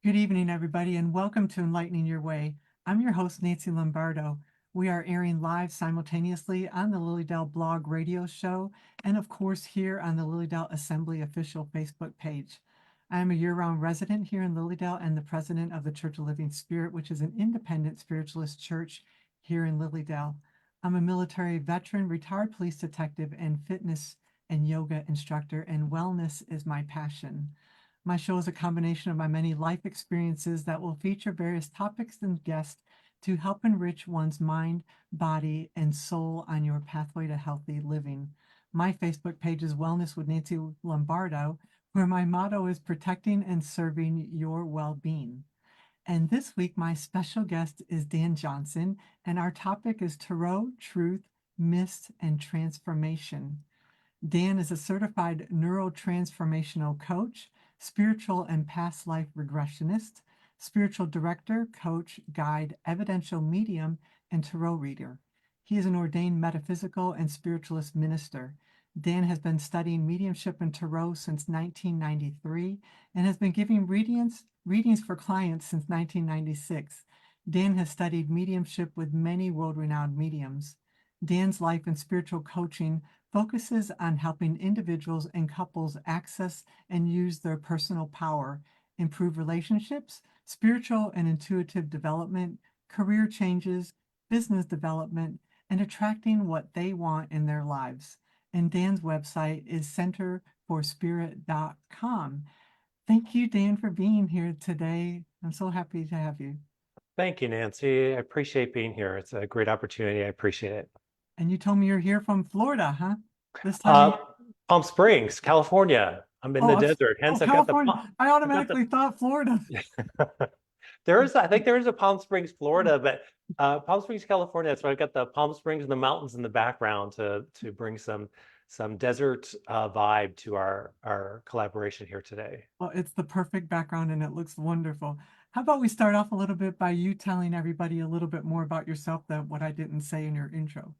Good evening, everybody, and welcome to Enlightening Your Way. I'm your host, Nancy Lombardo. We are airing live simultaneously on the Lilydale blog radio show, and of course, here on the Lilydale Assembly official Facebook page. I am a year-round resident here in Lilydale and the president of the Church of Living Spirit, which is an independent spiritualist church here in Lilydale. I'm a military veteran, retired police detective, and fitness and yoga instructor, and wellness is my passion. My show is a combination of my many life experiences that will feature various topics and guests to help enrich one's mind, body, and soul on your pathway to healthy living. My Facebook page is Wellness with Nancy Lombardo, where my motto is protecting and serving your well-being. And this week, my special guest is Dan Johnson, and our topic is Tarot, Truth, Mist, and Transformation. Dan is a certified neurotransformational coach, spiritual and past life regressionist, spiritual director, coach, guide, evidential medium, and tarot reader. He is an ordained metaphysical and spiritualist minister. Dan has been studying mediumship and tarot since 1993 and has been giving readings for clients since 1996. Dan has studied mediumship with many world-renowned mediums. Dan's life and spiritual coaching focuses on helping individuals and couples access and use their personal power, improve relationships, spiritual and intuitive development, career changes, business development, and attracting what they want in their lives. And Dan's website is centerforspirit.com. Thank you, Dan, for being here today. I'm so happy to have you. Thank you, Nancy. I appreciate being here. It's a great opportunity. I appreciate it. And you told me you're here from Florida, huh? This time Palm Springs, California. I'm in the desert. Hence, I've California. got the. I automatically thought Florida. I think there is a Palm Springs, Florida, but Palm Springs, California. So I've got the Palm Springs and the mountains in the background to bring some desert vibe to our collaboration here today. Well, it's the perfect background and it looks wonderful. How about we start off a little bit by you telling everybody a little bit more about yourself than what I didn't say in your intro?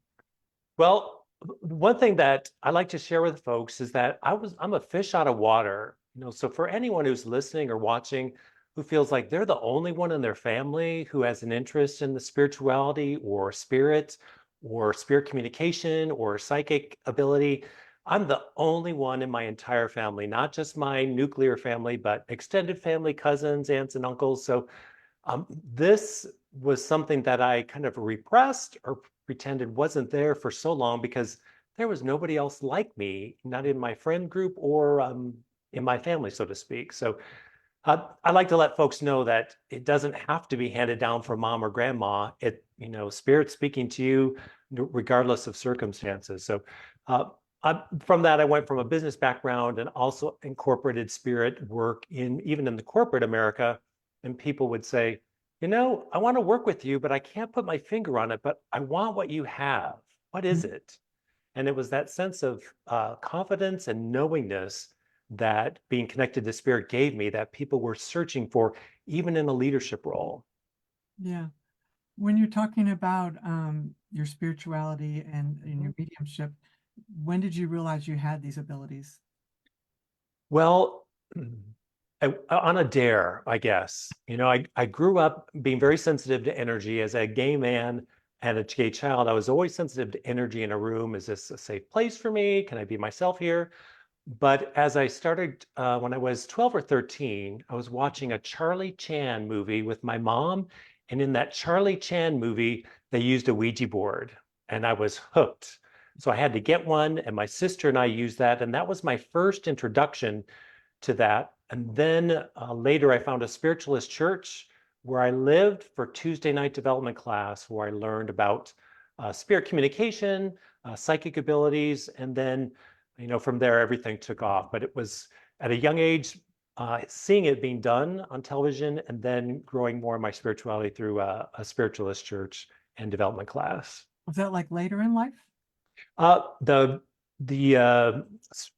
Well, one thing that I like to share with folks is that I'm a fish out of water. So for anyone who's listening or watching who feels like they're the only one in their family who has an interest in the spirituality or spirit communication or psychic ability, I'm the only one in my entire family, not just my nuclear family, but extended family, cousins, aunts, and uncles. So this was something that I kind of repressed or pretended wasn't there for so long because there was nobody else like me, not in my friend group or in my family, so to speak. So I like to let folks know that it doesn't have to be handed down from mom or grandma. Spirit speaking to you regardless of circumstances. So from that, I went from a business background and also incorporated spirit work even in the corporate America. And people would say, I want to work with you, but I can't put my finger on it, but I want what you have. What is it? And it was that sense of confidence and knowingness that being connected to spirit gave me that people were searching for, even in a leadership role. Yeah. When you're talking about your spirituality and your mediumship, when did you realize you had these abilities? Well, on a dare, I guess. I grew up being very sensitive to energy as a gay man and a gay child. I was always sensitive to energy in a room. Is this a safe place for me? Can I be myself here? But as I started, when I was 12 or 13, I was watching a Charlie Chan movie with my mom. And in that Charlie Chan movie, they used a Ouija board and I was hooked. So I had to get one, and my sister and I used that. And that was my first introduction to that. And then later I found a spiritualist church where I lived for Tuesday night development class, where I learned about spirit communication, psychic abilities, and then, from there, everything took off. But it was at a young age, seeing it being done on television, and then growing more in my spirituality through a spiritualist church and development class. Was that like later in life? The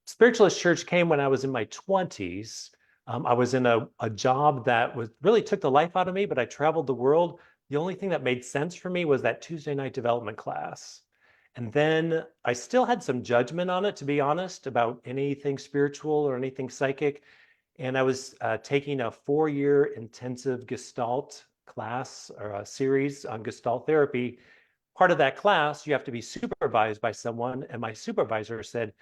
spiritualist church came when I was in my 20s. I was in a job that really took the life out of me, but I traveled the world. The only thing that made sense for me was that Tuesday night development class. And then I still had some judgment on it, to be honest, about anything spiritual or anything psychic. and I was taking a 4-year intensive Gestalt class or a series on Gestalt therapy. Part of that class, you have to be supervised by someone. And my supervisor said,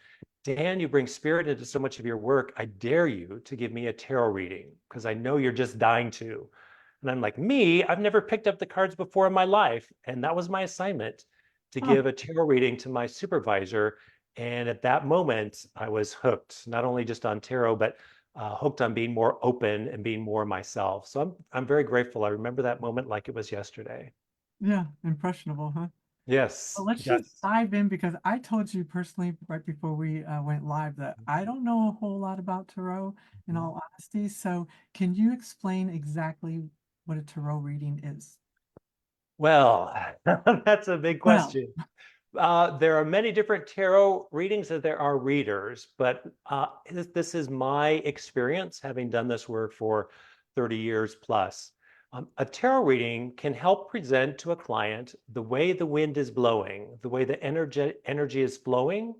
Dan, you bring spirit into so much of your work. I dare you to give me a tarot reading because I know you're just dying to. And I'm like, me, I've never picked up the cards before in my life. And that was my assignment, to Huh. give a tarot reading to my supervisor. And at that moment, I was hooked, not only just on tarot, but hooked on being more open and being more myself. So I'm very grateful. I remember that moment like it was yesterday. Yeah, impressionable, huh? Yes, Well, let's just yes. dive in because I told you personally right before we went live that I don't know a whole lot about tarot, in all honesty. So, can you explain exactly what a tarot reading is? Well, that's a big Well, question. There are many different tarot readings that there are readers, but this is my experience having done this work for 30 years plus. A tarot reading can help present to a client the way the wind is blowing, the way the energy is flowing.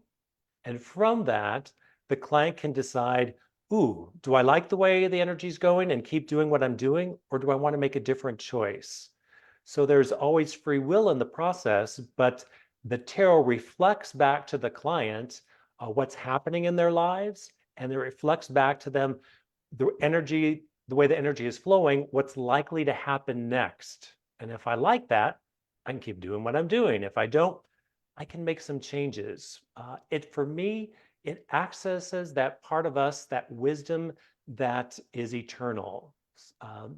And from that, the client can decide, ooh, do I like the way the energy is going and keep doing what I'm doing? Or do I want to make a different choice? So there's always free will in the process, but the tarot reflects back to the client what's happening in their lives, and it reflects back to them the way the energy is flowing, what's likely to happen next. And if I like that, I can keep doing what I'm doing. If I don't, I can make some changes. For me, it accesses that part of us, that wisdom that is eternal,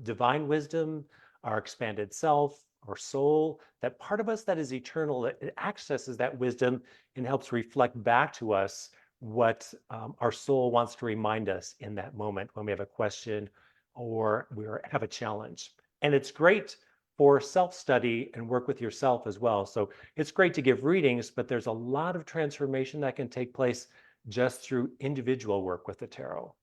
divine wisdom, our expanded self, our soul, that part of us that is eternal, that it accesses that wisdom and helps reflect back to us what our soul wants to remind us in that moment when we have a question or have a challenge. And it's great for self-study and work with yourself as well. So it's great to give readings, but there's a lot of transformation that can take place just through individual work with the tarot.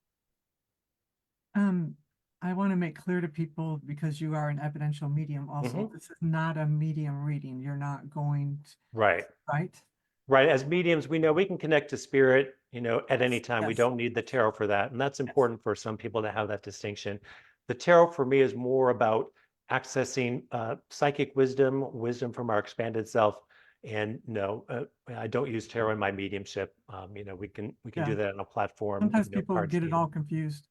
um, I want to make clear to people because you are an evidential medium also, Mhm. this is not a medium reading. You're not going to, Right. right? Right. As mediums, we know we can connect to spirit, at any Yes, time. We yes, don't need the tarot for that. And that's yes. important for some people to have that distinction. The tarot for me is more about accessing psychic wisdom, wisdom from our expanded self. And no, I don't use tarot in my mediumship. We can do Yeah. that on a platform, Sometimes people cards get it being. all confused.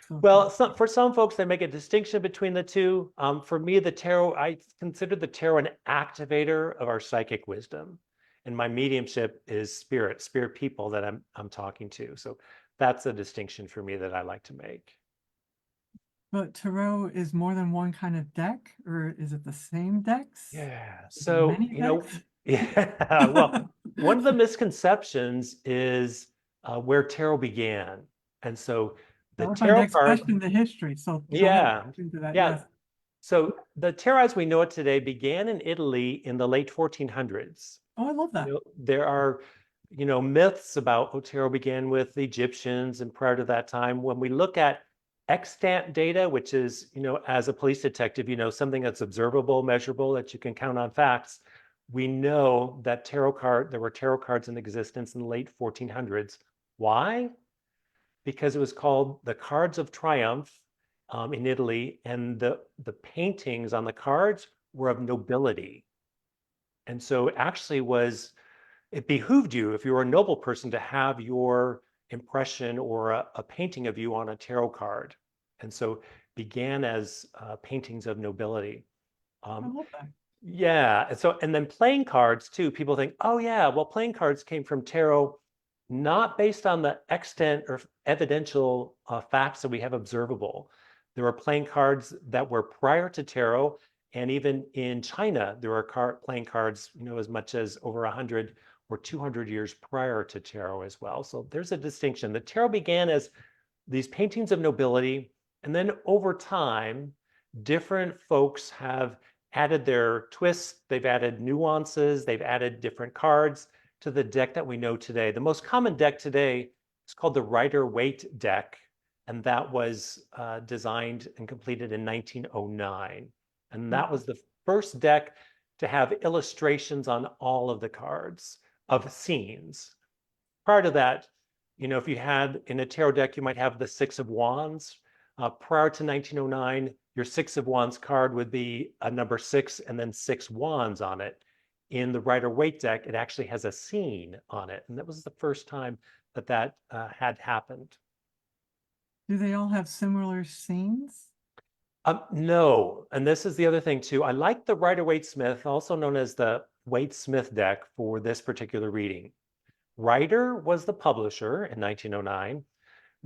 So, Well, for some folks, they make a distinction between the two. For me, the tarot, I consider the tarot an activator of our psychic wisdom. And my mediumship is spirit people that I'm talking to. So that's a distinction for me that I like to make. but tarot is more than one kind of deck, or is it the same decks? Yeah. Is it So, many decks? yeah, well, one of the misconceptions is where tarot began. And so the That was my tarot next card, question, the history. So go ahead yeah, into that. yeah. Yes. So the tarot as we know it today began in Italy in the late 1400s. Oh, I love that. There are, myths about how tarot began with the Egyptians and prior to that time. When we look at extant data, which is, as a police detective, something that's observable, measurable, that you can count on facts, we know that there were tarot cards in existence in the late 1400s. Why? Because it was called the Cards of Triumph in Italy, and the paintings on the cards were of nobility. And so it behooved you, if you were a noble person, to have your impression or a painting of you on a tarot card. And so began as paintings of nobility. I Um, love that. yeah. And then playing cards too. People think, oh yeah, well, playing cards came from tarot, not based on the extant or evidential facts that we have observable. There were playing cards that were prior to tarot, and even in China, there were playing cards, as much as over 100 or 200 years prior to tarot as well. So there's a distinction. The tarot began as these paintings of nobility, and then over time, different folks have added their twists, they've added nuances, they've added different cards to the deck that we know today. The most common deck today is called the Rider-Waite deck, and that was designed and completed in 1909. And that Wow. was the first deck to have illustrations on all of the cards of scenes. Prior to that, You know, if you had in a tarot deck, you might have the Six of Wands. Prior to 1909, your Six of Wands card would be a number 6 and then 6 wands on it. In the Rider-Waite deck, it actually has a scene on it. And that was the first time that had happened. Do they all have similar scenes? No, and this is the other thing too. I like the Rider-Waite-Smith, also known as the Waite-Smith deck, for this particular reading. Rider was the publisher in 1909.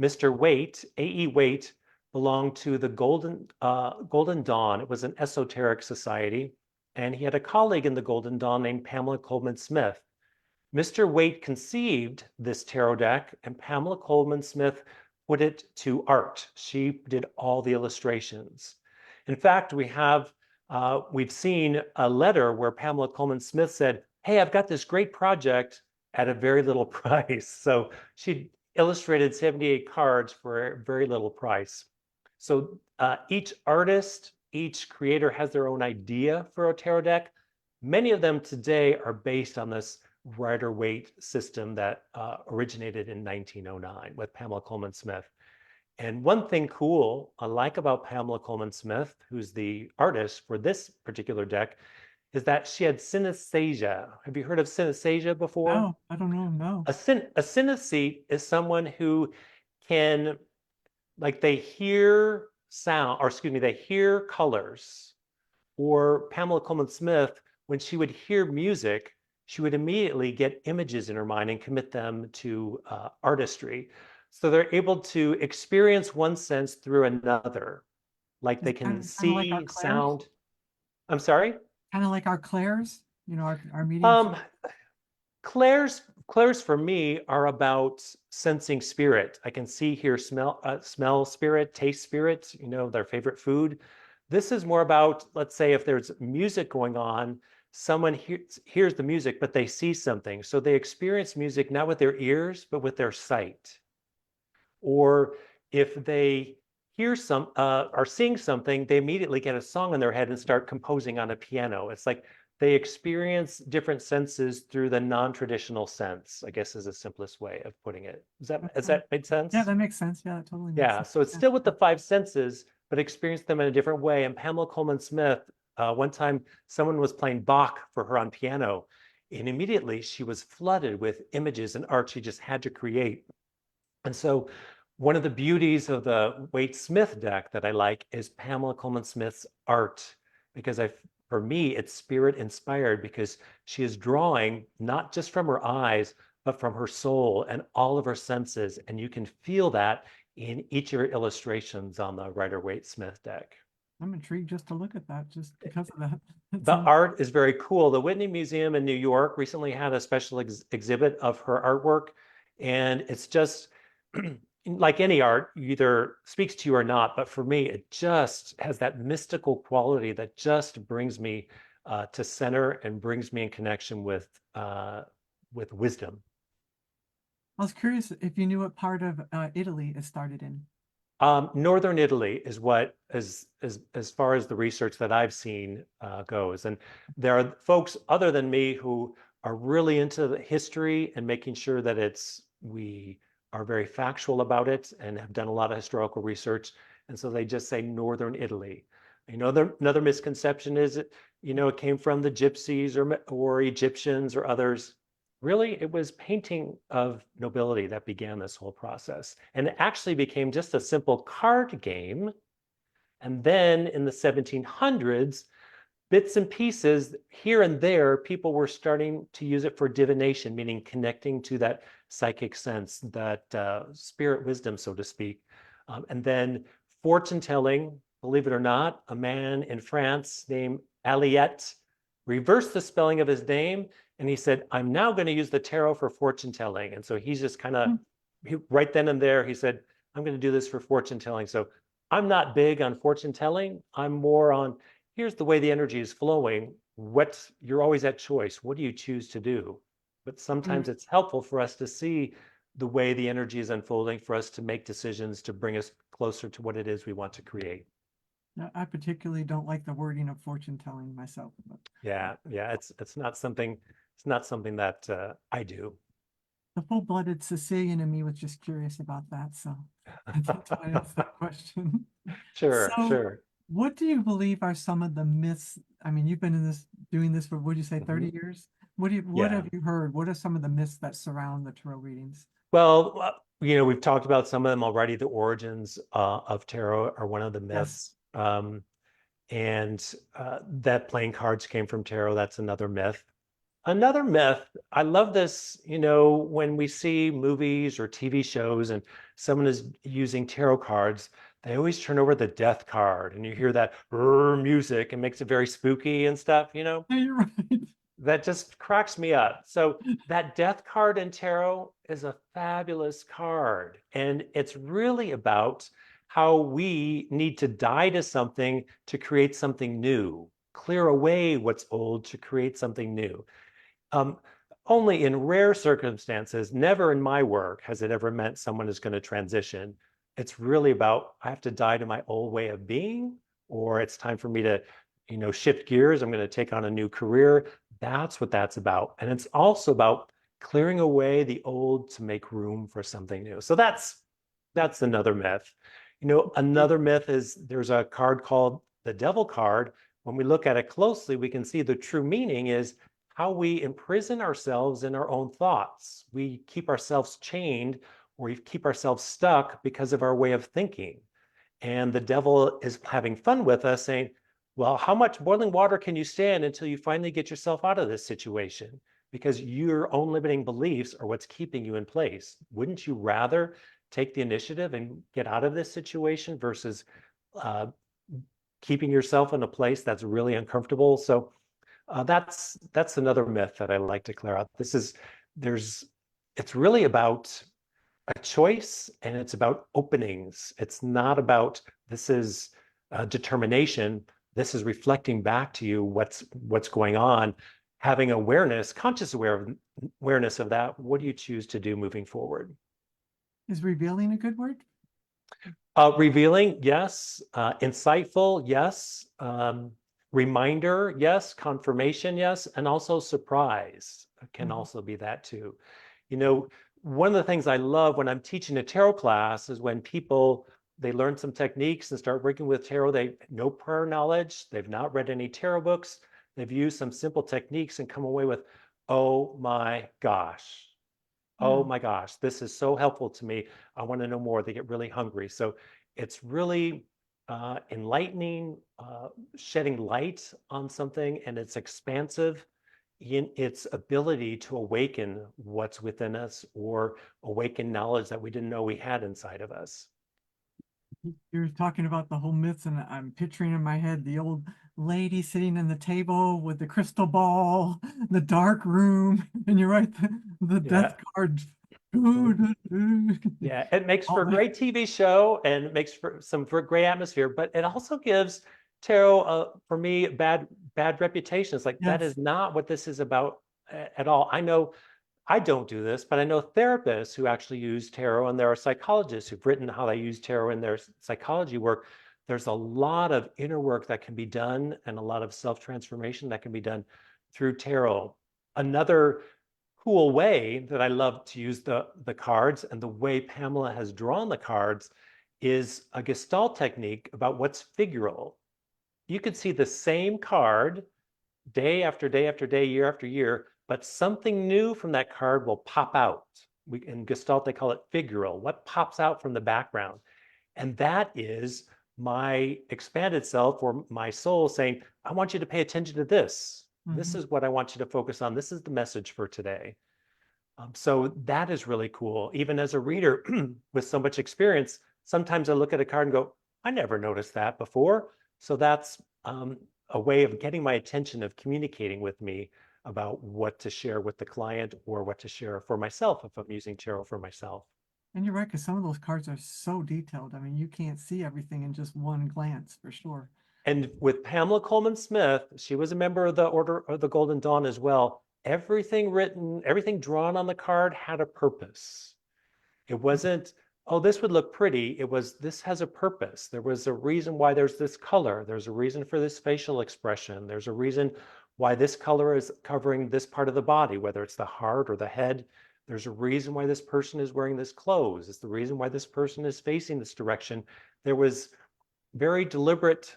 Mr. Waite, A.E. Waite, belonged to the Golden Dawn. It was an esoteric society, and he had a colleague in the Golden Dawn named Pamela Coleman Smith. Mr. Waite conceived this tarot deck, and Pamela Coleman Smith put it to art. She did all the illustrations. In fact, we've seen a letter where Pamela Coleman Smith said, "Hey, I've got this great project at a very little price." So she illustrated 78 cards for a very little price. So each artist, each creator has their own idea for a tarot deck. Many of them today are based on this Rider-Waite system that originated in 1909 with Pamela Coleman Smith. And one thing cool I like about Pamela Coleman Smith, who's the artist for this particular deck, is that she had synesthesia. Have you heard of synesthesia before? No, I don't know. No. A synesthete is someone who can, like, they hear sound, or excuse me, they hear colors. Or Pamela Coleman Smith, when she would hear music, she would immediately get images in her mind and commit them to artistry. So they're able to experience one sense through another, like It's they can kind of like our see, clairs, sound. I'm sorry? kind of like our clairs, our mediums. Um, Clairs for me are about sensing spirit. I can see, hear, smell spirit, taste spirit, their favorite food. This is more about, let's say, if there's music going on, someone hears the music, but they see something. So they experience music not with their ears, but with their sight. Or if they hear are seeing something, they immediately get a song in their head and start composing on a piano. It's like they experience different senses through the non-traditional sense, I guess is the simplest way of putting it. Does Okay. that make Yeah, sense? that makes sense. Yeah, that totally makes Yeah, sense. so it's Yeah. still with the five senses, but experience them in a different way. And Pamela Coleman Smith, one time someone was playing Bach for her on piano, and immediately she was flooded with images and art she just had to create. And so one of the beauties of the Waite-Smith deck that I like is Pamela Coleman Smith's art, because for me, it's spirit inspired, because she is drawing not just from her eyes, but from her soul and all of her senses. And you can feel that in each of her illustrations on the Rider-Waite-Smith deck. I'm intrigued just to look at that, just because of that. It The sounds art is very cool. The Whitney Museum in New York recently had a special exhibit of her artwork, and it's just like any art, either speaks to you or not. But for me, it just has that mystical quality that just brings me to center and brings me in connection with wisdom. I was curious if you knew what part of Italy it started in. Northern Italy is what, as far as the research that I've seen goes. And there are folks other than me who are really into the history and making sure that we are very factual about it and have done a lot of historical research. And so they just say Northern Italy. Another misconception is it came from the Gypsies or Egyptians or others. Really, it was painting of nobility that began this whole process. And it actually became just a simple card game. And then in the 1700s, bits and pieces here and there, people were starting to use it for divination, meaning connecting to that psychic sense, that spirit wisdom, so to speak. And then fortune telling, believe it or not, a man in France named Aliette reversed the spelling of his name, and he said, "I'm now going to use the tarot for fortune telling." And so he's just kind of, right then and there, he said, "I'm going to do this for fortune telling." So I'm not big on fortune telling. I'm more on, here's the way the energy is flowing. You're always at choice. What do you choose to do? But sometimes it's helpful for us to see the way the energy is unfolding, for us to make decisions to bring us closer to what it is we want to create. I particularly don't like the wording of fortune telling myself. But Yeah, it's not something that I do. the full-blooded Sicilian in me was just curious about that. So that's why I asked that question. Sure, So sure. what do you believe are some of the myths? I mean, you've been in this, doing this for, would you say Mhm. 30 years? What Yeah. have you heard? What are some of the myths that surround the tarot readings? Well, we've talked about some of them already. The origins of tarot are one of the Yes. myths. And that playing cards came from tarot, that's another myth. Another myth, I love this, when we see movies or TV shows and someone is using tarot cards, they always turn over the death card and you hear that music and makes it very spooky and stuff, Yeah, you're right. that just cracks me up. So that death card in tarot is a fabulous card. And it's really about how we need to die to something to create something new, clear away what's old to create something new. Um, Only in rare circumstances, never in my work has it ever meant someone is going to transition. It's really about I have to die to my old way of being, or it's time for me to, shift gears. I'm going to take on a new career. That's what that's about. And it's also about clearing away the old to make room for something new. So that's another myth. Another myth is there's a card called the devil card. When we look at it closely, we can see the true meaning is how we imprison ourselves in our own thoughts. We keep ourselves chained or we keep ourselves stuck because of our way of thinking. And the devil is having fun with us, saying, well, how much boiling water can you stand until you finally get yourself out of this situation? Because your own limiting beliefs are what's keeping you in place. Wouldn't you rather take the initiative and get out of this situation versus uh, keeping yourself in a place that's really uncomfortable? So that's another myth that I like to clear out. There's it's really about a choice and it's about openings. It's not about this is determination. This is reflecting back to you what's going on, having awareness, awareness of that. What do you choose to do moving forward? Is revealing a good word? Revealing, yes. Insightful, yes. Reminder, yes. Confirmation, yes. And also surprise can Mhm. also be that too. You know, one of the things I love when I'm teaching a tarot class is when people they learn some techniques and start working with tarot. They no prior knowledge. They've not read any tarot books. They've used some simple techniques and come away with, oh my gosh. Oh Yeah. my gosh, this is so helpful to me. I want to know more. They get really hungry. So it's really enlightening, shedding light on something, and it's expansive in its ability to awaken what's within us or awaken knowledge that we didn't know we had inside of us. You're talking about the whole myths, and I'm picturing in my head the old lady sitting in the table with the crystal ball, the dark room, and you're right, the death Yeah. card. Yeah, it makes All for a that. great TV show and it makes for great atmosphere, but it also gives tarot, for me, bad reputation. It's like that Yes. is not what this is about at all. I know I don't do this, but I know therapists who actually use tarot, and there are psychologists who've written how they use tarot in their psychology work. There's a lot of inner work that can be done and a lot of self-transformation that can be done through tarot. Another cool way that I love to use the cards and the way Pamela has drawn the cards is a Gestalt technique about what's figural. You could see the same card day after day after day, year after year, but something new from that card will pop out. In Gestalt, they call it figural. What pops out from the background? And that is my expanded self or my soul saying, I want you to pay attention to this. This Mhm. is what I want you to focus on. This is the message for today. So that is really cool. Even as a reader with so much experience, sometimes I look at a card and go, I never noticed that before. So that's a way of getting my attention, of communicating with me about what to share with the client or what to share for myself if I'm using tarot for myself. And you're right, because some of those cards are so detailed. I mean, you can't see everything in just one glance for sure. And with Pamela Coleman Smith, she was a member of the Order of the Golden Dawn as well. Everything written, everything drawn on the card had a purpose. It wasn't, oh, this would look pretty. It was, this has a purpose. There was a reason why there's this color. There's a reason for this facial expression. There's a reason why this color is covering this part of the body, whether it's the heart or the head. There's a reason why this person is wearing this clothes. It's the reason why this person is facing this direction. There was very deliberate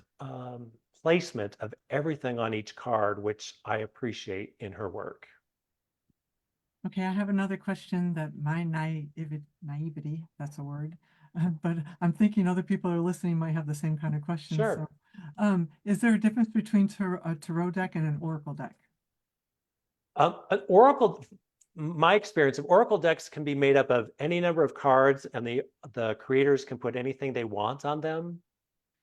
placement of everything on each card, which I appreciate in her work. Okay, I have another question that my naivety, that's a word, but I'm thinking other people are listening might have the same kind of questions. Sure. So, is there a difference between a tarot deck and an oracle deck? An oracle, my experience of oracle decks can be made up of any number of cards, and the creators can put anything they want on them.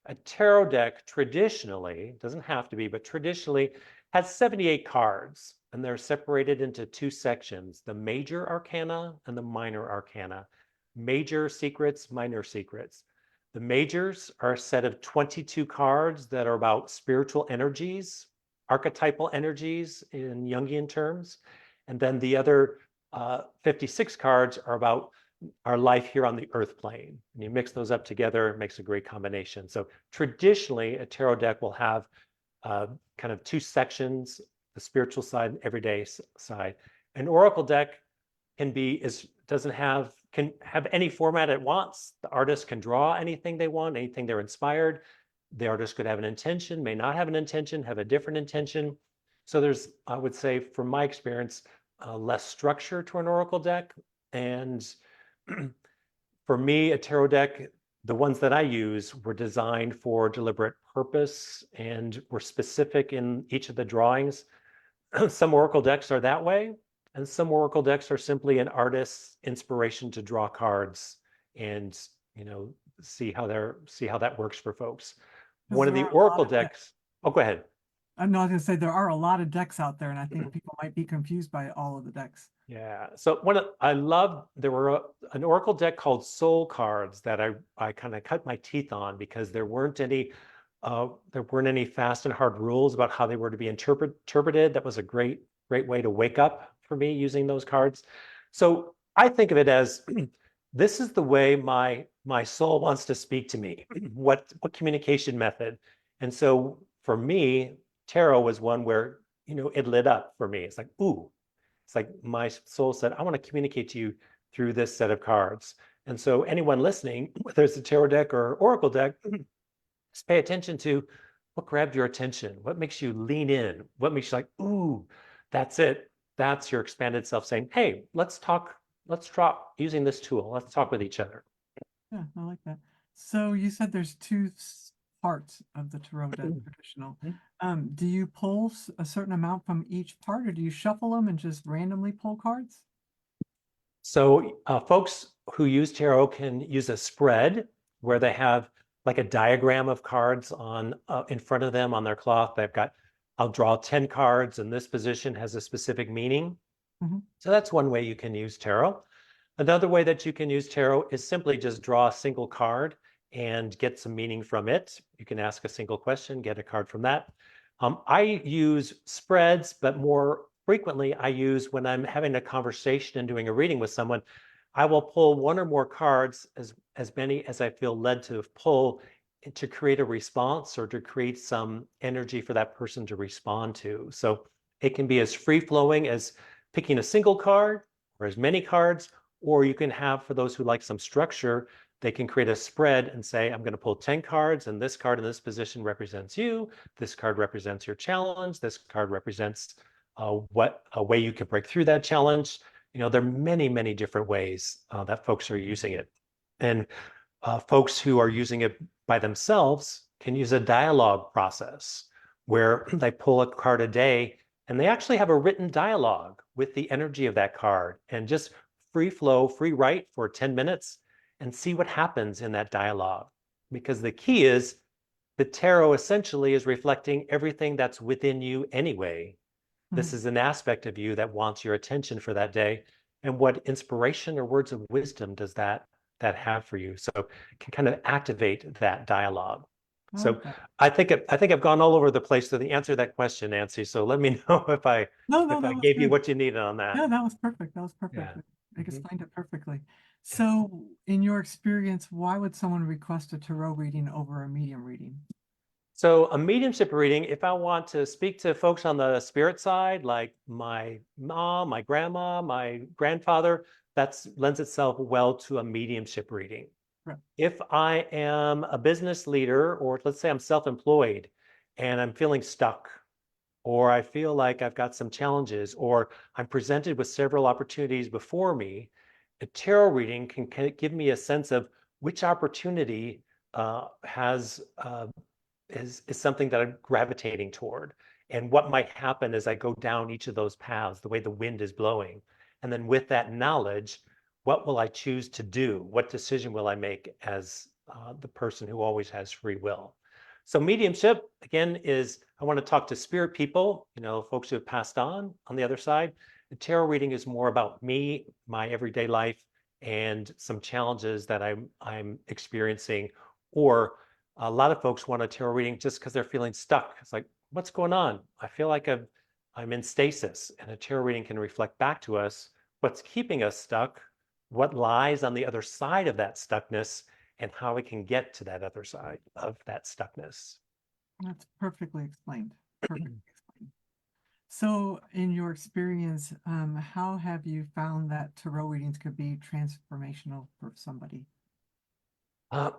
A tarot deck traditionally, doesn't have to be, but traditionally has 78 cards, and they're separated into two sections, the major arcana and the minor arcana. Major secrets, minor secrets. The majors are a set of 22 cards that are about spiritual energies, archetypal energies in Jungian terms. And then the other 56 cards are about our life here on the earth plane. And you mix those up together, it makes a great combination. So traditionally, a tarot deck will have kind of two sections, the spiritual side and everyday side. An oracle deck can have any format it wants. The artist can draw anything they want, anything they're inspired. The artist could have an intention, may not have an intention, have a different intention. So there's, I would say, from my experience, less structure to an oracle deck. And for me, a tarot deck, the ones that I use were designed for deliberate purpose and were specific in each of the drawings. Some oracle decks are that way, and some oracle decks are simply an artist's inspiration to draw cards and, see how that works for folks. Because One of there the are a lot oracle of decks. Oh, go ahead. I'm not going to say there are a lot of decks out there, and I think people might be confused by all of the decks. Yeah. So there were an oracle deck called Soul Cards that I kind of cut my teeth on because there weren't any fast and hard rules about how they were to be interpreted. That was a great way to wake up for me using those cards. So I think of it as this is the way my soul wants to speak to me. What communication method? And so for me, tarot was one where it lit up for me. It's like, ooh. It's like my soul said, I want to communicate to you through this set of cards. And so anyone listening, whether it's a tarot deck or oracle deck, just pay attention to what grabbed your attention, what makes you lean in, what makes you like, ooh, that's it. That's your expanded self saying, hey, let's try using this tool. Let's talk with each other. Yeah, I like that. So you said there's two parts of the tarot deck traditional. Do you pull a certain amount from each part, or do you shuffle them and just randomly pull cards? So folks who use tarot can use a spread where they have like a diagram of cards on in front of them on their cloth. I'll draw 10 cards, and this position has a specific meaning. So that's one way you can use tarot. Another way that you can use tarot is simply just draw a single card and get some meaning from it. You can ask a single question, get a card from that. I use spreads, but more frequently I use when I'm having a conversation and doing a reading with someone, I will pull one or more cards, as many as I feel led to pull, to create a response or to create some energy for that person to respond to. So it can be as free-flowing as picking a single card or as many cards, or you can have, for those who like some structure, they can create a spread and say, I'm going to pull 10 cards, and this card in this position represents you. This card represents your challenge. This card represents what a way you can break through that challenge. There are many, many different ways that folks are using it. And folks who are using it by themselves can use a dialogue process where they pull a card a day, and they actually have a written dialogue with the energy of that card and just free flow, free write for 10 minutes and see what happens in that dialogue. Because the key is the tarot essentially is reflecting everything that's within you anyway. This is an aspect of you that wants your attention for that day. And what inspiration or words of wisdom does that have for you? So it can kind of activate that dialogue. So I think I've gone all over the place to the answer to that question, Nancy. So let me know if I gave you what you needed on that. Yeah, that was perfect. That was perfect. Yeah. I explained it perfectly. So, in your experience, why would someone request a tarot reading over a medium reading? So a mediumship reading, if I want to speak to folks on the spirit side, like my mom, my grandma, my grandfather, that lends itself well to a mediumship reading. Right. If I am a business leader, or let's say I'm self-employed and I'm feeling stuck, or I feel like I've got some challenges, or I'm presented with several opportunities before me, a tarot reading can give me a sense of which opportunity has is something that I'm gravitating toward, and what might happen as I go down each of those paths, the way the wind is blowing. And then with that knowledge, what will I choose to do? What decision will I make as the person who always has free will? So mediumship, again, is I want to talk to spirit people, folks who have passed on the other side. The tarot reading is more about me, my everyday life, and some challenges that I'm experiencing, or a lot of folks want a tarot reading just because they're feeling stuck. It's like, what's going on? I feel like I'm in stasis, and a tarot reading can reflect back to us what's keeping us stuck, what lies on the other side of that stuckness, and how we can get to that other side of that stuckness. That's perfectly explained. Perfectly explained. So, in your experience, how have you found that tarot readings could be transformational for somebody? Uh,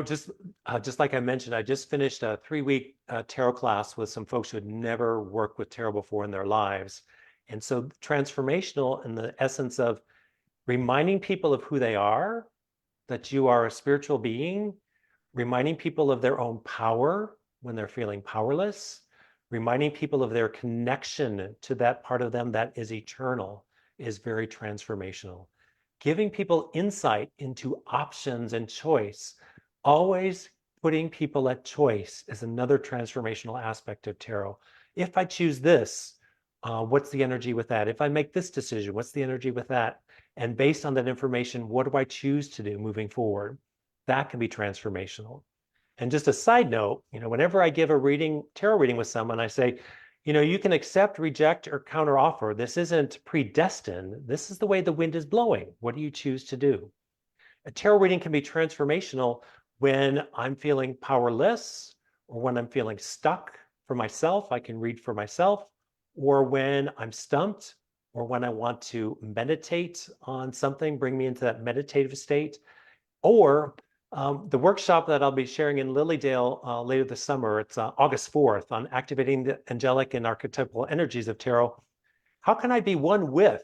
just like I mentioned, I just finished a 3-week tarot class with some folks who had never worked with tarot before in their lives. And so transformational in the essence of reminding people of who they are, that you are a spiritual being, reminding people of their own power when they're feeling powerless, reminding people of their connection to that part of them that is eternal, is very transformational. Giving people insight into options and choice, always putting people at choice, is another transformational aspect of tarot. If I choose this, what's the energy with that? If I make this decision, what's the energy with that? And based on that information, what do I choose to do moving forward? That can be transformational. And just a side note, whenever I give a tarot reading with someone, I say, you can accept, reject, or counteroffer. This isn't predestined. This is the way the wind is blowing. What do you choose to do? A tarot reading can be transformational when I'm feeling powerless, or when I'm feeling stuck for myself. I can read for myself, or when I'm stumped, or when I want to meditate on something, bring me into that meditative state, or the workshop that I'll be sharing in Lilydale later this summer. It's August 4th, on activating the angelic and archetypal energies of tarot. How can I be one with?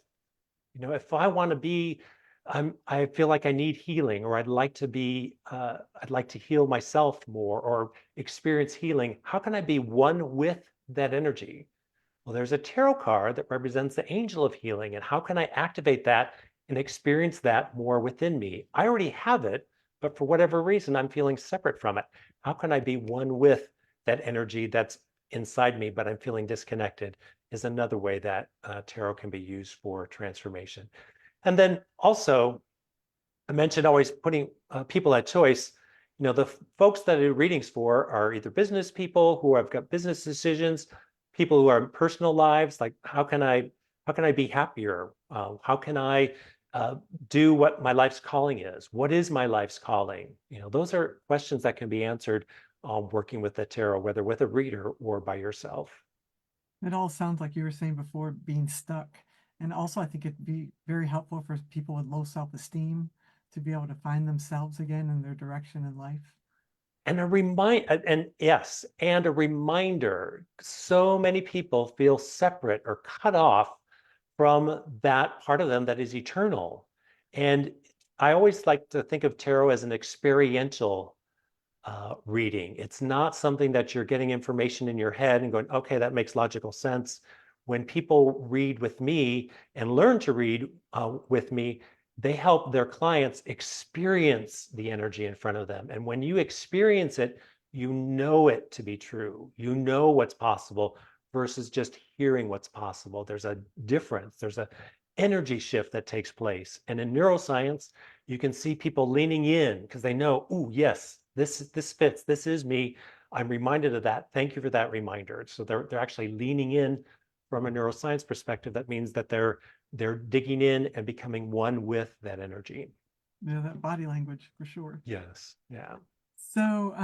If I want to be, I feel like I need healing, or I'd like to heal myself more, or experience healing. How can I be one with that energy? Well, there's a tarot card that represents the angel of healing. And how can I activate that and experience that more within me? I already have it, but for whatever reason, I'm feeling separate from it. How can I be one with that energy that's inside me, but I'm feeling disconnected? Is another way that tarot can be used for transformation. And then also, I mentioned always putting people at choice. The folks that I do readings for are either business people who have got business decisions, people who are in personal lives, like how can I be happier? How can I do what my life's calling is? What is my life's calling? Those are questions that can be answered working with the tarot, whether with a reader or by yourself. It all sounds like you were saying before, being stuck. And also, I think it'd be very helpful for people with low self-esteem to be able to find themselves again in their direction in life. And a reminder. So many people feel separate or cut off from that part of them that is eternal. And I always like to think of tarot as an experiential reading. It's not something that you're getting information in your head and going, okay, that makes logical sense. When people read with me and learn to read with me, they help their clients experience the energy in front of them. And when you experience it, you know it to be true. You know what's possible versus just hearing what's possible. There's a difference. There's a energy shift that takes place. And in neuroscience, you can see people leaning in because they know, oh, yes, this fits. This is me. I'm reminded of that. Thank you for that reminder. So they're actually leaning in from a neuroscience perspective. That means that they're digging in and becoming one with that energy. Yeah, that body language for sure. Yes. Yeah. So,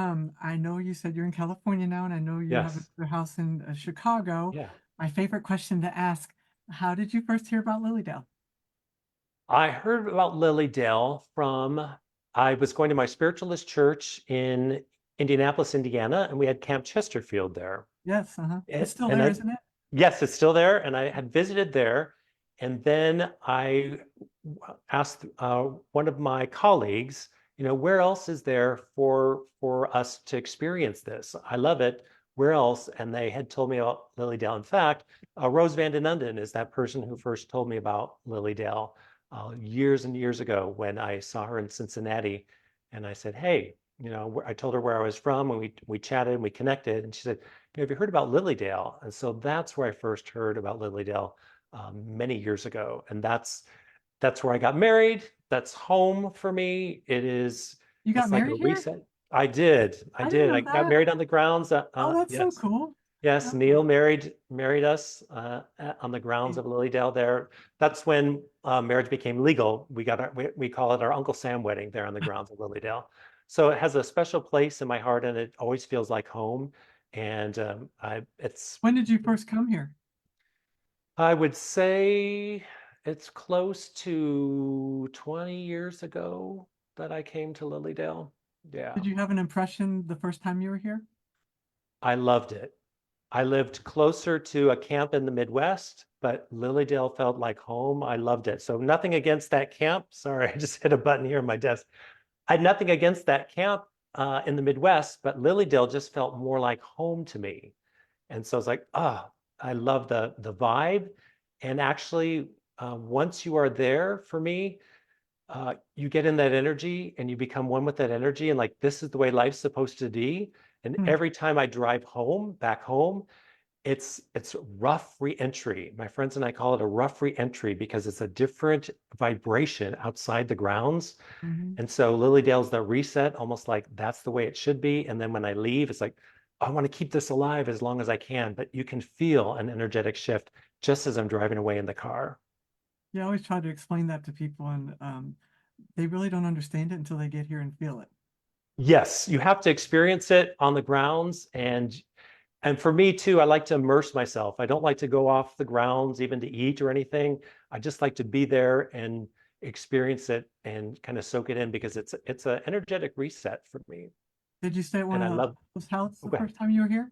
I know you said you're in California now, and I know you have Yes. a house in Chicago. Yeah. My favorite question to ask, how did you first hear about Lilydale? I heard about Lily Dale I was going to my spiritualist church in Indianapolis, Indiana, and we had Camp Chesterfield there. Yes, uh-huh. It's And, still and there, I, isn't it? yes, it's still there. And I had visited there. And then I asked one of my colleagues, where else is there for us to experience this? I love it. Where else? And they had told me about Lily Dale. In fact, Rose Van den Unden is that person who first told me about Lily Dale years and years ago when I saw her in Cincinnati. And I said, hey, I told her where I was from, and we chatted and we connected. And she said, have you heard about Lilydale? And so that's where I first heard about Lilydale many years ago. And that's where I got married. That's home for me. You got It's like a married here? reset. I did. I I didn't did. I know got that. married on the grounds. Oh, that's so Yes. cool. Yes, That's Neil married us on the grounds awesome. of Lilydale there. That's when marriage became legal. We call it our Uncle Sam wedding there on the grounds of Lilydale. So it has a special place in my heart, and it always feels like home. And When did you first come here? I would say it's close to 20 years ago that I came to Lilydale. Yeah, Did you have an impression the first time you were here? I loved it. I lived closer to a camp in the Midwest, but Lilydale felt like home. I loved it. So nothing against that camp. Sorry, I just hit a button here on my desk. I had nothing against that camp in the Midwest, but Lilydale just felt more like home to me. And so I was like, I love the vibe. And actually, once you are there, for me, you get in that energy and you become one with that energy. And like, this is the way life's supposed to be. And Hmm. every time I drive back home, it's rough re-entry. My friends and I call it a rough re-entry because it's a different vibration outside the grounds. Hmm. And so Lilydale's the reset, almost like that's the way it should be. And then when I leave, it's like, I want to keep this alive as long as I can. But you can feel an energetic shift just as I'm driving away in the car. Yeah, I always try to explain that to people, and they really don't understand it until they get here and feel it. Yes, you have to experience it on the grounds. And for me too, I like to immerse myself. I don't like to go off the grounds even to eat or anything. I just like to be there and experience it and kind of soak it in because it's an energetic reset for me. Did you stay at one And of I the love, those houses the okay. first time you were here?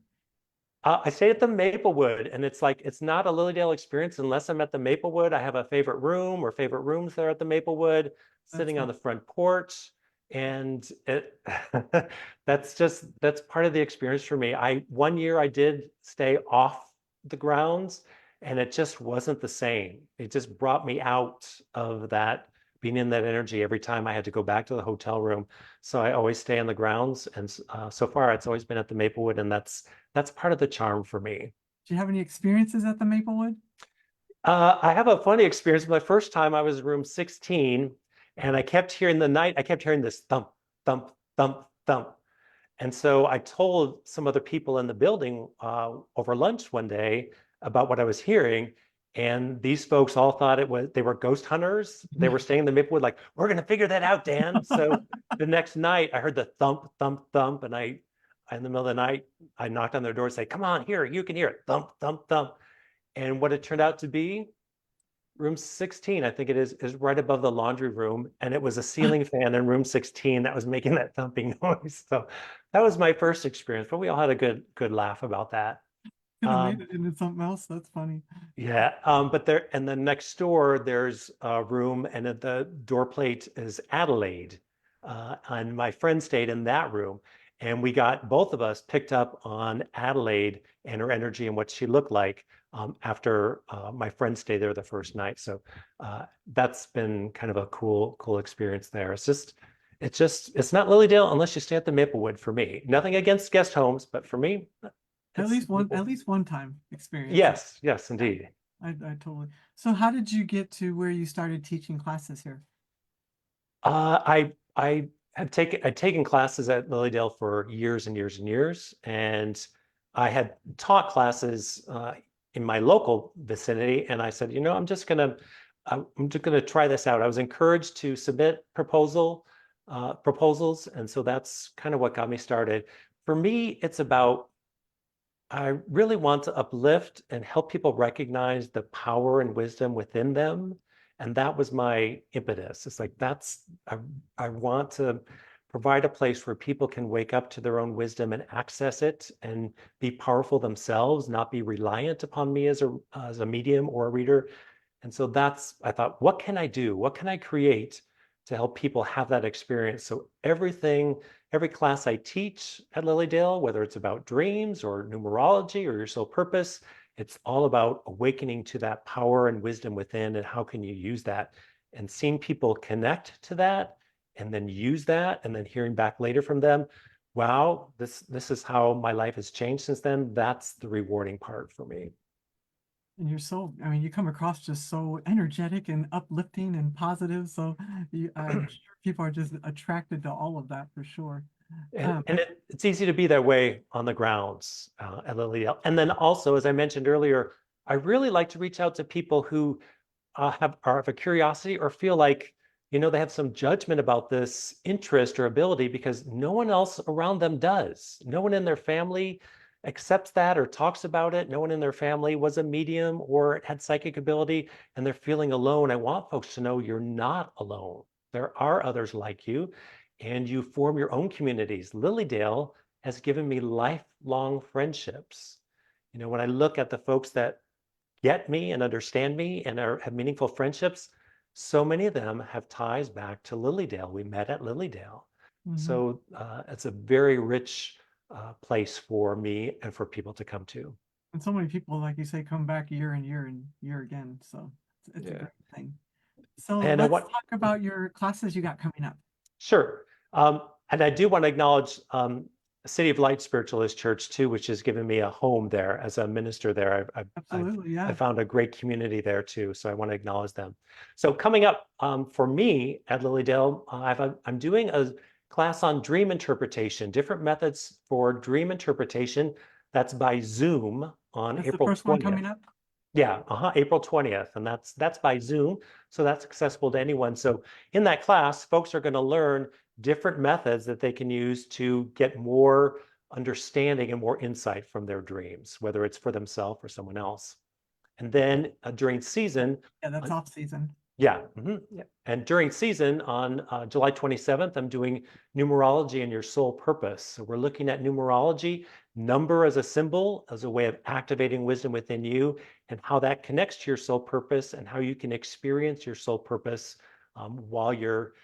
I stay at the Maplewood, and it's like it's not a Lilydale experience unless I'm at the Maplewood. I have a favorite room or favorite rooms there at the Maplewood, That's sitting on nice. the front porch, and it that's part of the experience for me. I one year I did stay off the grounds, and it just wasn't the same. It just brought me out of that being in that energy every time I had to go back to the hotel room. So I always stay on the grounds, and so far it's always been at the Maplewood, and that's part of the charm for me. Do you have any experiences at the Maplewood? I have a funny experience. My first time I was in room 16, and I kept hearing this thump, thump, thump, thump. And so I told some other people in the building over lunch one day about what I was hearing. And these folks all thought they were ghost hunters. They were staying in the Maplewood, like, we're going to figure that out, Dan. So the next night I heard the thump, thump, thump. And in the middle of the night, I knocked on their door and say, come on, here, you can hear it. Thump, thump, thump. And what it turned out to be, room 16, I think it is right above the laundry room. And it was a ceiling fan in room 16 that was making that thumping noise. So that was my first experience, but we all had a good laugh about that. Could have made Um, it into something else. That's funny. yeah, but there and then next door there's a room, and the door plate is Adelaide, and my friend stayed in that room, and we got both of us picked up on Adelaide and her energy and what she looked like after my friend stayed there the first night. So that's been kind of a cool experience there. It's not Lilydale unless you stay at the Maplewood for me. Nothing against guest homes, but for me, it's At least one time experience. yes, Yeah, indeed. I totally. So how did you get to where you started teaching classes here? I'd taken classes at Lilydale for years and years and years, and I had taught classes in my local vicinity. And I said, I'm just gonna try this out. I was encouraged to submit proposal proposals. And so that's kind of what got me started. For me, it's about I really want to uplift and help people recognize the power and wisdom within them. And that was my impetus. It's like I want to provide a place where people can wake up to their own wisdom and access it and be powerful themselves, not be reliant upon me as a medium or a reader. And so I thought, what can I do? What can I create to help people have that experience? So every class I teach at Lilydale, whether it's about dreams or numerology or your soul purpose, it's all about awakening to that power and wisdom within and how can you use that, and seeing people connect to that and then use that and then hearing back later from them, wow, this is how my life has changed since then. That's the rewarding part for me. And you're so, I mean, you come across just so energetic and uplifting and positive. So I'm sure people are just attracted to all of that for sure. And it's easy to be that way on the grounds at Lilydale. And then also, as I mentioned earlier, I really like to reach out to people who have a curiosity or feel like, they have some judgment about this interest or ability because no one else around them does. No one in their family accepts that or talks about it. No one in their family was a medium or had psychic ability, and they're feeling alone. I want folks to know you're not alone. There are others like you, and you form your own communities. Lilydale has given me lifelong friendships. When I look at the folks that get me and understand me and have meaningful friendships, so many of them have ties back to Lilydale. We met at Lilydale. Mhm. So it's a very rich place for me and for people to come to. And so many people, like you say, come back year and year and year again. So it's a Yeah. great thing. So And I let's want, talk about your classes you got coming up. sure. And I do want to acknowledge City of Light Spiritualist Church too, which has given me a home there as a minister there. Absolutely, I yeah. found a great community there too, so I want to acknowledge them. So coming up for me at Lilydale, I'm doing a class on dream interpretation, different methods for dream interpretation. That's by Zoom on That's the April first one 20th. coming up. Yeah, April 20th, and that's by Zoom, so that's accessible to anyone. So in that class, folks are going to learn different methods that they can use to get more understanding and more insight from their dreams, whether it's for themselves or someone else. And then during season, Yeah, that's uh, off season. yeah, yeah. And during season on July 27th, I'm doing numerology and your soul purpose. So we're looking at numerology, number as a symbol, as a way of activating wisdom within you, and how that connects to your soul purpose and how you can experience your soul purpose while you're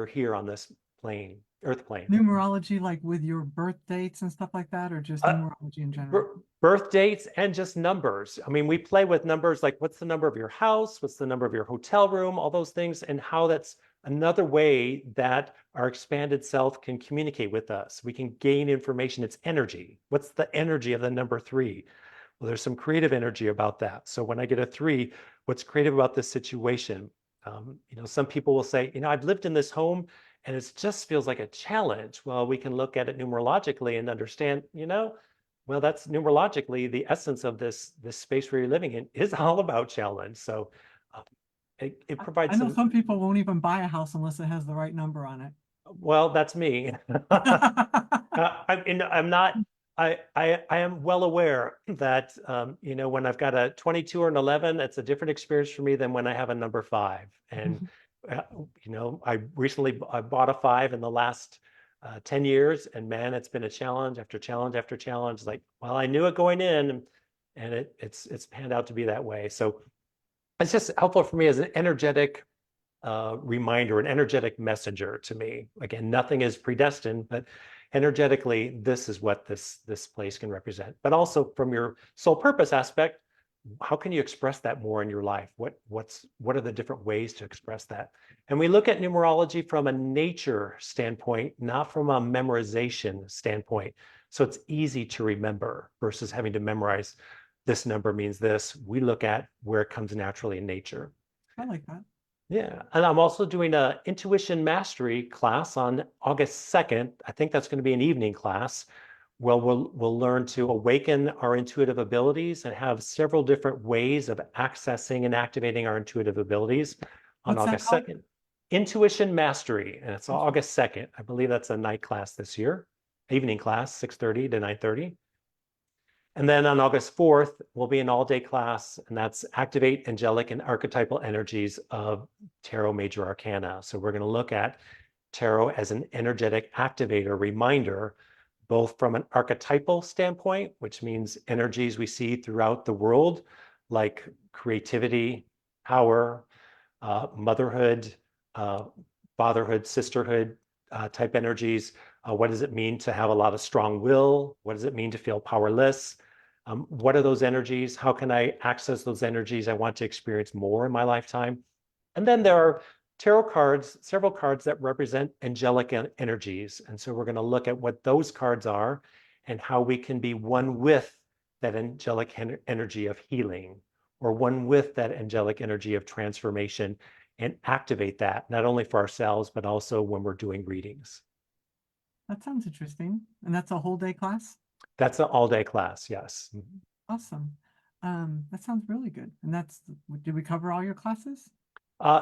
here on this plane, earth plane. Numerology, like with your birth dates and stuff like that, or just Uh, numerology in general? Birth dates and just numbers. I mean, we play with numbers like what's the number of your house, what's the number of your hotel room, all those things, and how that's another way that our expanded self can communicate with us. We can gain information. It's energy. What's the energy of the number 3? Well, there's some creative energy about that. So when I get a 3, what's creative about this situation? Some people will say, I've lived in this home and it just feels like a challenge. Well, we can look at it numerologically and understand, well, that's numerologically the essence of this space where you're living in is all about challenge. So it provides I know some. some people won't even buy a house unless it has the right number on it. Well, that's me. I'm not. I am well aware that when I've got a 22 or an 11, it's a different experience for me than when I have a number 5. And uh, I recently I bought a 5 in the last 10 years, and man, it's been a challenge after challenge after challenge. Like, well, I knew it going in, and it's panned out to be that way. So it's just helpful for me as an energetic reminder, an energetic messenger to me. Again, nothing is predestined, but energetically, this is what this place can represent. But also from your soul purpose aspect, how can you express that more in your life? What are the different ways to express that? And we look at numerology from a nature standpoint, not from a memorization standpoint. So it's easy to remember versus having to memorize this number means this. We look at where it comes naturally in nature. I like that. Yeah, and I'm also doing a intuition mastery class on August 2nd. I think that's going to be an evening class. Well, we'll learn to awaken our intuitive abilities and have several different ways of accessing and activating our intuitive abilities on What's that August called? 2nd. Intuition Mastery, and it's August 2nd. I believe that's a night class this year, evening class, 6:30 to 9:30. And then on August 4th, will be an all-day class, and that's Activate Angelic and Archetypal Energies of Tarot Major Arcana. So we're going to look at tarot as an energetic activator reminder, both from an archetypal standpoint, which means energies we see throughout the world, like creativity, power, motherhood, fatherhood, sisterhood type energies. What does it mean to have a lot of strong will? What does it mean to feel powerless? What are those energies? How can I access those energies I want to experience more in my lifetime? And then there are tarot cards, several cards that represent angelic energies. And so we're going to look at what those cards are and how we can be one with that angelic energy of healing, or one with that angelic energy of transformation, and activate that not only for ourselves, but also when we're doing readings. That sounds interesting. And that's a whole day class? That's an all-day class, yes. Awesome. That sounds really good. And did we cover all your classes?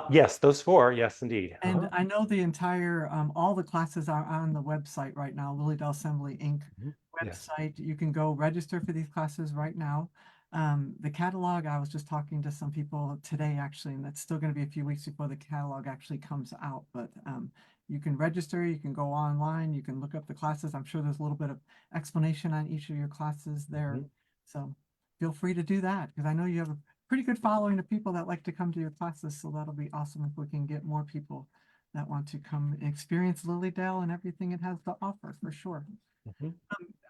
Yes, those four, yes, indeed. And I know the entire, all the classes are on the website right now, Lily Dell Assembly Inc. Yes. website. You can go register for these classes right now. The catalog, I was just talking to some people today, actually, and that's still going to be a few weeks before the catalog actually comes out. But you can register, you can go online, you can look up the classes. I'm sure there's a little bit of explanation on each of your classes there. So feel free to do that, because I know you have a pretty good following of people that like to come to your classes. So that'll be awesome if we can get more people that want to come and experience Lilydale and everything it has to offer, for sure.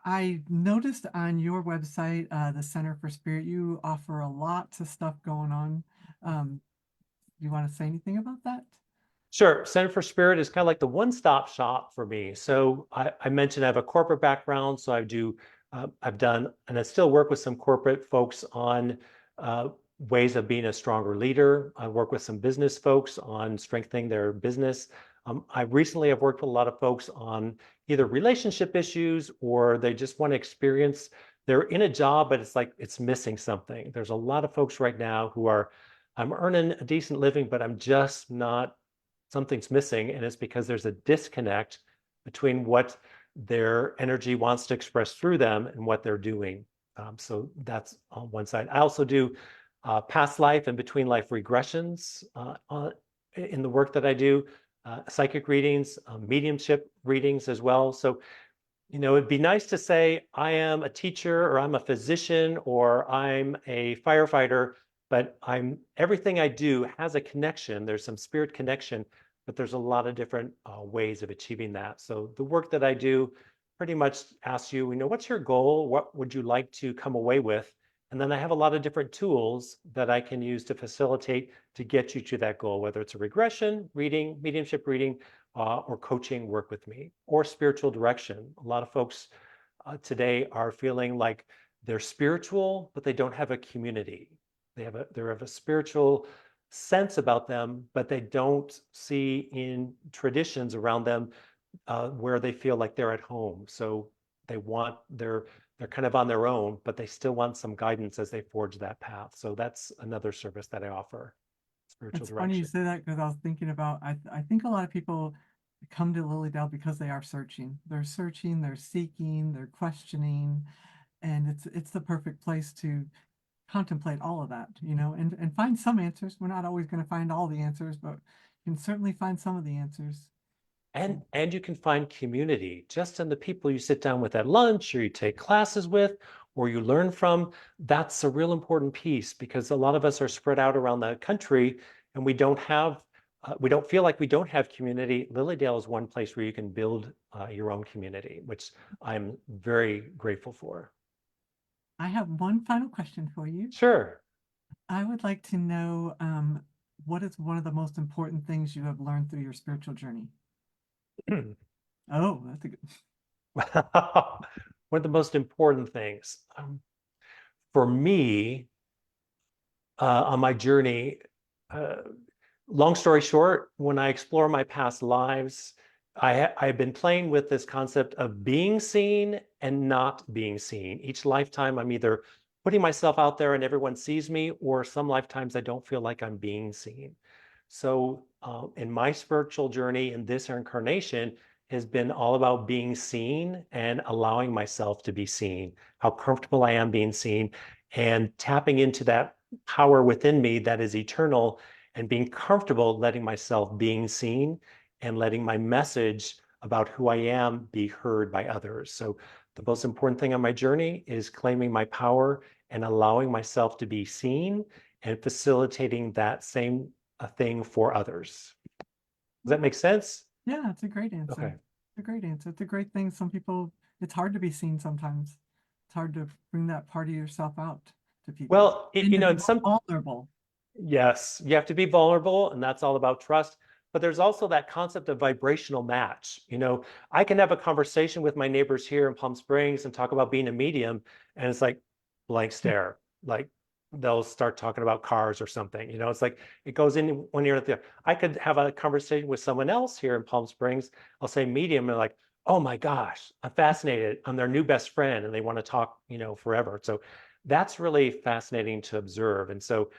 I noticed on your website, the Center for Spirit, you offer a lot of stuff going on. You want to say anything about that? Sure. Center for Spirit is kind of like the one-stop shop for me. So I mentioned I have a corporate background, so I've done, and I still work with some corporate folks on ways of being a stronger leader. I work with some business folks on strengthening their business. I recently have worked with a lot of folks on either relationship issues, or they just want to experience, they're in a job, but it's like it's missing something. There's a lot of folks right now who are, I'm earning a decent living, but I'm just not, something's missing. And it's because there's a disconnect between what their energy wants to express through them and what they're doing. So that's on one side. I also do past life and between life regressions in the work that I do, psychic readings, mediumship readings as well. So, it'd be nice to say I am a teacher, or I'm a physician, or I'm a firefighter, but everything I do has a connection. There's some spirit connection, but there's a lot of different ways of achieving that. So the work that I do pretty much asks you, what's your goal? What would you like to come away with? And then I have a lot of different tools that I can use to facilitate to get you to that goal, whether it's a regression, reading, mediumship reading, or coaching work with me, or spiritual direction. A lot of folks today are feeling like they're spiritual, but they don't have a community. They have a spiritual sense about them, but they don't see in traditions around them where they feel like they're at home. So they're kind of on their own, but they still want some guidance as they forge that path. So that's another service that I offer, spiritual It's funny you direction. say that, because I was thinking about, I think a lot of people come to Lilydale because they are searching. They're searching, they're seeking, they're questioning, and it's the perfect place to contemplate all of that, and find some answers. We're not always going to find all the answers, but you can certainly find some of the answers. And you can find community just in the people you sit down with at lunch, or you take classes with, or you learn from. That's a real important piece, because a lot of us are spread out around the country, and we don't feel like we don't have community. Lilydale is one place where you can build your own community, which I'm very grateful for. I have one final question for you. Sure. I would like to know, what is one of the most important things you have learned through your spiritual journey? Oh, that's a good. One of the most important things for me on my journey, long story short, when I explore my past lives, I've been playing with this concept of being seen and not being seen. Each lifetime, I'm either putting myself out there and everyone sees me, or some lifetimes I don't feel like I'm being seen. So in my spiritual journey in this incarnation has been all about being seen and allowing myself to be seen, how comfortable I am being seen, and tapping into that power within me that is eternal, and being comfortable letting myself being seen and letting my message about who I am be heard by others. So the most important thing on my journey is claiming my power and allowing myself to be seen and facilitating that same thing for others. Does that make sense? Yeah, it's a great answer. Okay. It's a great answer. It's a great thing. Some people, it's hard to be seen sometimes. It's hard to bring that part of yourself out to people Well, and you to know, be in some, vulnerable. yes, you have to be vulnerable, and that's all about trust. But there's also that concept of vibrational match. I can have a conversation with my neighbors here in Palm Springs and talk about being a medium, and it's like blank stare. Like they'll start talking about cars or something. It's like it goes in one ear at the other. I could have a conversation with someone else here in Palm Springs. I'll say medium, and they're like, oh my gosh, I'm fascinated. I'm their new best friend, and they want to talk, forever. So that's really fascinating to observe. And so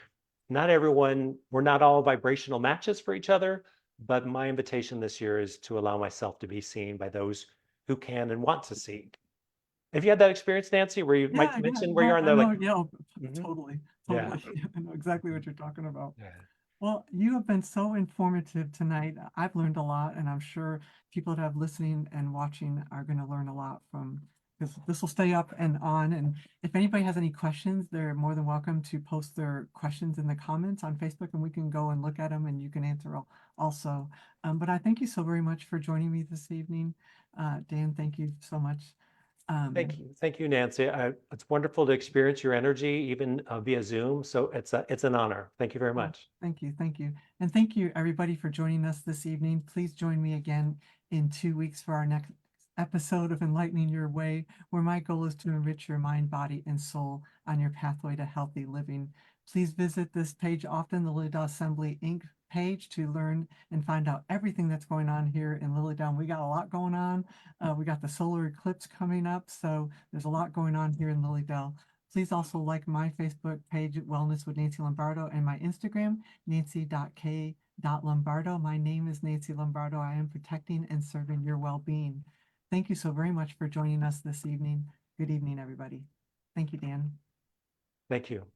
not everyone, we're not all vibrational matches for each other, but my invitation this year is to allow myself to be seen by those who can and want to see. Have you had that experience, Nancy, where you might Yeah, yeah. mention where you No, are and I they're know. like, Yeah, oh, "Mhm, totally, yeah, totally. I know exactly what you're talking about. yeah, Well, you have been so informative tonight. I've learned a lot, and I'm sure people that have listening and watching are going to learn a lot from because this will stay up and on. And if anybody has any questions, they're more than welcome to post their questions in the comments on Facebook, and we can go and look at them, and you can answer also. But I thank you so very much for joining me this evening. Dan, thank you so much. Thank you, thank you, Nancy. It's wonderful to experience your energy even via Zoom. So it's an honor. Thank you very Oh, much. thank you. Thank you. And thank you, everybody, for joining us this evening. Please join me again in 2 weeks for our next episode of Enlightening Your Way, where my goal is to enrich your mind, body, and soul on your pathway to healthy living. Please visit this page often, the Lily Dell Assembly Inc. page, to learn and find out everything that's going on here in Lily Dell. We got a lot going on. We got the solar eclipse coming up, so there's a lot going on here in Lily Dell. Please also like my Facebook page, Wellness with Nancy Lombardo, and my Instagram, nancy.k.lombardo. My name is Nancy Lombardo. I am protecting and serving your well-being. Thank you so very much for joining us this evening. Good evening, everybody. Thank you, Dan. Thank you.